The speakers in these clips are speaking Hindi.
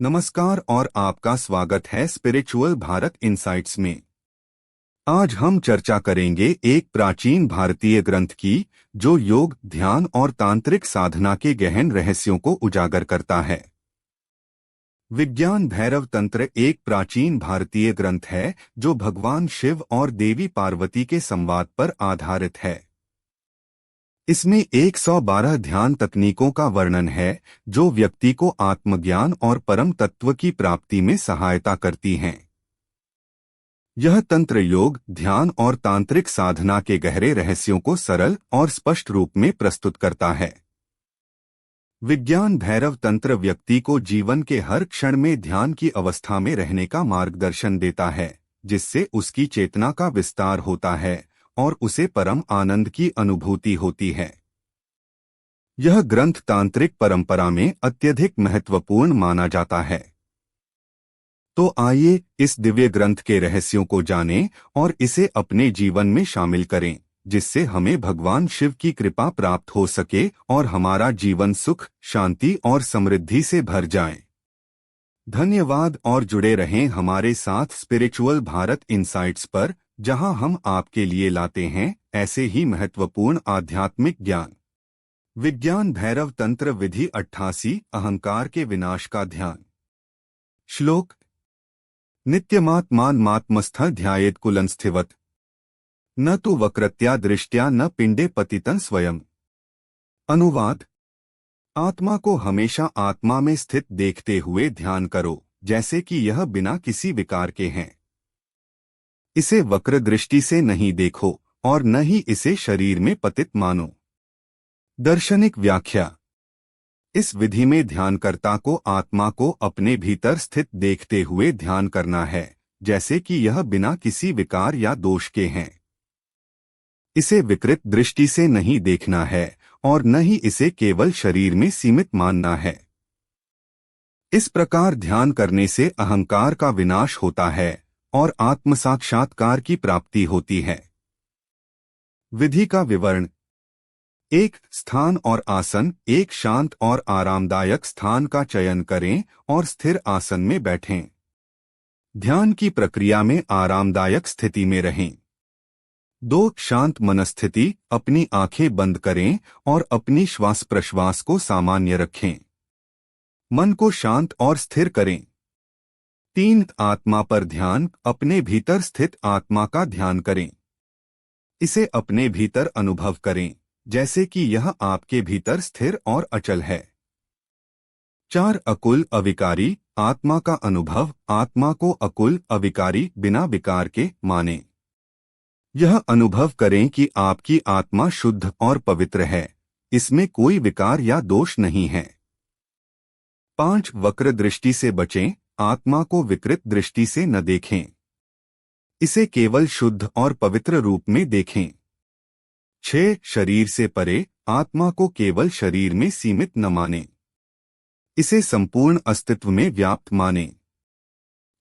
नमस्कार और आपका स्वागत है स्पिरिचुअल भारत इनसाइट्स में। आज हम चर्चा करेंगे एक प्राचीन भारतीय ग्रंथ की जो योग, ध्यान और तांत्रिक साधना के गहन रहस्यों को उजागर करता है। विज्ञान भैरव तंत्र एक प्राचीन भारतीय ग्रंथ है जो भगवान शिव और देवी पार्वती के संवाद पर आधारित है। इसमें 112 ध्यान तकनीकों का वर्णन है जो व्यक्ति को आत्मज्ञान और परम तत्व की प्राप्ति में सहायता करती हैं। यह तंत्र योग, ध्यान और तांत्रिक साधना के गहरे रहस्यों को सरल और स्पष्ट रूप में प्रस्तुत करता है। विज्ञान भैरव तंत्र व्यक्ति को जीवन के हर क्षण में ध्यान की अवस्था में रहने का मार्गदर्शन देता है, जिससे उसकी चेतना का विस्तार होता है और उसे परम आनंद की अनुभूति होती है। यह ग्रंथ तांत्रिक परंपरा में अत्यधिक महत्वपूर्ण माना जाता है। तो आइए इस दिव्य ग्रंथ के रहस्यों को जानें और इसे अपने जीवन में शामिल करें, जिससे हमें भगवान शिव की कृपा प्राप्त हो सके और हमारा जीवन सुख, शांति और समृद्धि से भर जाए। धन्यवाद और जुड़े रहें हमारे साथ स्पिरिचुअल भारत इनसाइट्स पर, जहां हम आपके लिए लाते हैं ऐसे ही महत्वपूर्ण आध्यात्मिक ज्ञान। विज्ञान भैरव तंत्र विधि 88 अहंकार के विनाश का ध्यान। श्लोक: नित्यमात्मानमात्मस्थ ध्यायेत् कुलंस्थिवत्, न तु वक्रत्या दृष्ट्या न पिंडे पतितं स्वयं। अनुवाद: आत्मा को हमेशा आत्मा में स्थित देखते हुए ध्यान करो, जैसे कि यह बिना किसी विकार के हैं। इसे वक्र दृष्टि से नहीं देखो और न ही इसे शरीर में पतित मानो। दार्शनिक व्याख्या: इस विधि में ध्यानकर्ता को आत्मा को अपने भीतर स्थित देखते हुए ध्यान करना है, जैसे कि यह बिना किसी विकार या दोष के हैं। इसे विकृत दृष्टि से नहीं देखना है और न ही इसे केवल शरीर में सीमित मानना है। इस प्रकार ध्यान करने से अहंकार का विनाश होता है और आत्म साक्षात्कार की प्राप्ति होती है। विधि का विवरण: एक स्थान और आसन: एक शांत और आरामदायक स्थान का चयन करें और स्थिर आसन में बैठें। ध्यान की प्रक्रिया में आरामदायक स्थिति में रहें। 2. शांत मनस्थिति: अपनी आंखें बंद करें और अपनी श्वास प्रश्वास को सामान्य रखें। मन को शांत और स्थिर करें। 3. आत्मा पर ध्यान: अपने भीतर स्थित आत्मा का ध्यान करें। इसे अपने भीतर अनुभव करें, जैसे कि यह आपके भीतर स्थिर और अचल है। 4. अकुल अविकारी: आत्मा का अनुभव: आत्मा को अकुल, अविकारी, बिना विकार के माने। यह अनुभव करें कि आपकी आत्मा शुद्ध और पवित्र है, इसमें कोई विकार या दोष नहीं है। 5. वक्र दृष्टि से बचें: आत्मा को विकृत दृष्टि से न देखें। इसे केवल शुद्ध और पवित्र रूप में देखें। 6. शरीर से परे: आत्मा को केवल शरीर में सीमित न मानें। इसे संपूर्ण अस्तित्व में व्याप्त मानें।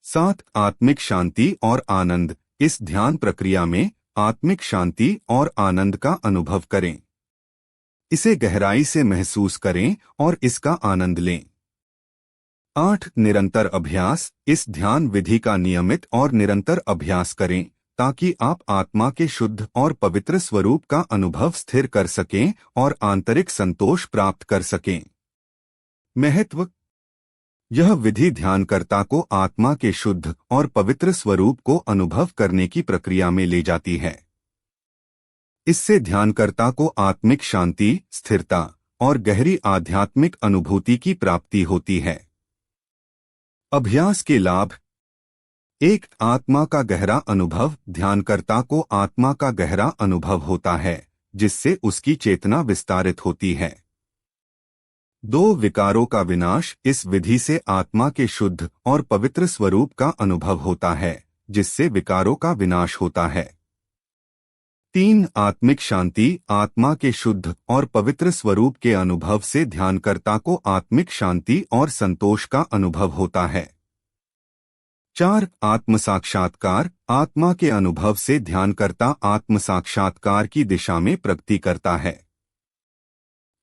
7. आत्मिक शांति और आनंद: इस ध्यान प्रक्रिया में आत्मिक शांति और आनंद का अनुभव करें। इसे गहराई से महसूस करें और इसका आनंद लें। 8. निरंतर अभ्यास: इस ध्यान विधि का नियमित और निरंतर अभ्यास करें ताकि आप आत्मा के शुद्ध और पवित्र स्वरूप का अनुभव स्थिर कर सकें और आंतरिक संतोष प्राप्त कर सकें। महत्व: यह विधि ध्यानकर्ता को आत्मा के शुद्ध और पवित्र स्वरूप को अनुभव करने की प्रक्रिया में ले जाती है। इससे ध्यानकर्ता को आत्मिक शांति, स्थिरता और गहरी आध्यात्मिक अनुभूति की प्राप्ति होती है। अभ्यास के लाभ: 1. आत्मा का गहरा अनुभव: ध्यानकर्ता को आत्मा का गहरा अनुभव होता है, जिससे उसकी चेतना विस्तारित होती है। 2. विकारों का विनाश: इस विधि से आत्मा के शुद्ध और पवित्र स्वरूप का अनुभव होता है, जिससे विकारों का विनाश होता है। 3. आत्मिक शांति: आत्मा के शुद्ध और पवित्र स्वरूप के अनुभव से ध्यानकर्ता को आत्मिक शांति और संतोष का अनुभव होता है। 4. आत्म साक्षात्कार: आत्मा के अनुभव से ध्यानकर्ता आत्म साक्षात्कार की दिशा में प्रगति करता है।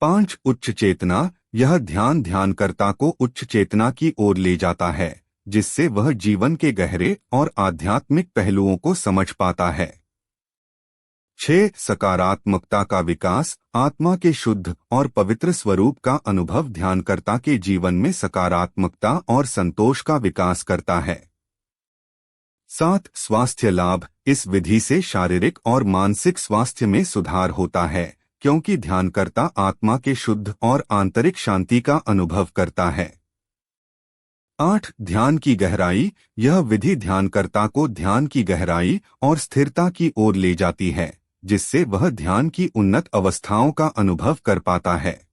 5. उच्च चेतना: यह ध्यान ध्यानकर्ता को उच्च चेतना की ओर ले जाता है, जिससे वह जीवन के गहरे और आध्यात्मिक पहलुओं को समझ पाता है। 6. सकारात्मकता का विकास। आत्मा के शुद्ध और पवित्र स्वरूप का अनुभव ध्यानकर्ता के जीवन में सकारात्मकता और संतोष का विकास करता है। 7. स्वास्थ्य लाभ। इस विधि से शारीरिक और मानसिक स्वास्थ्य में सुधार होता है, क्योंकि ध्यानकर्ता आत्मा के शुद्ध और आंतरिक शांति का अनुभव करता है। 8. ध्यान की गहराई। यह विधि ध्यानकर्ता को ध्यान की गहराई और स्थिरता की ओर ले जाती है, जिससे वह ध्यान की उन्नत अवस्थाओं का अनुभव कर पाता है।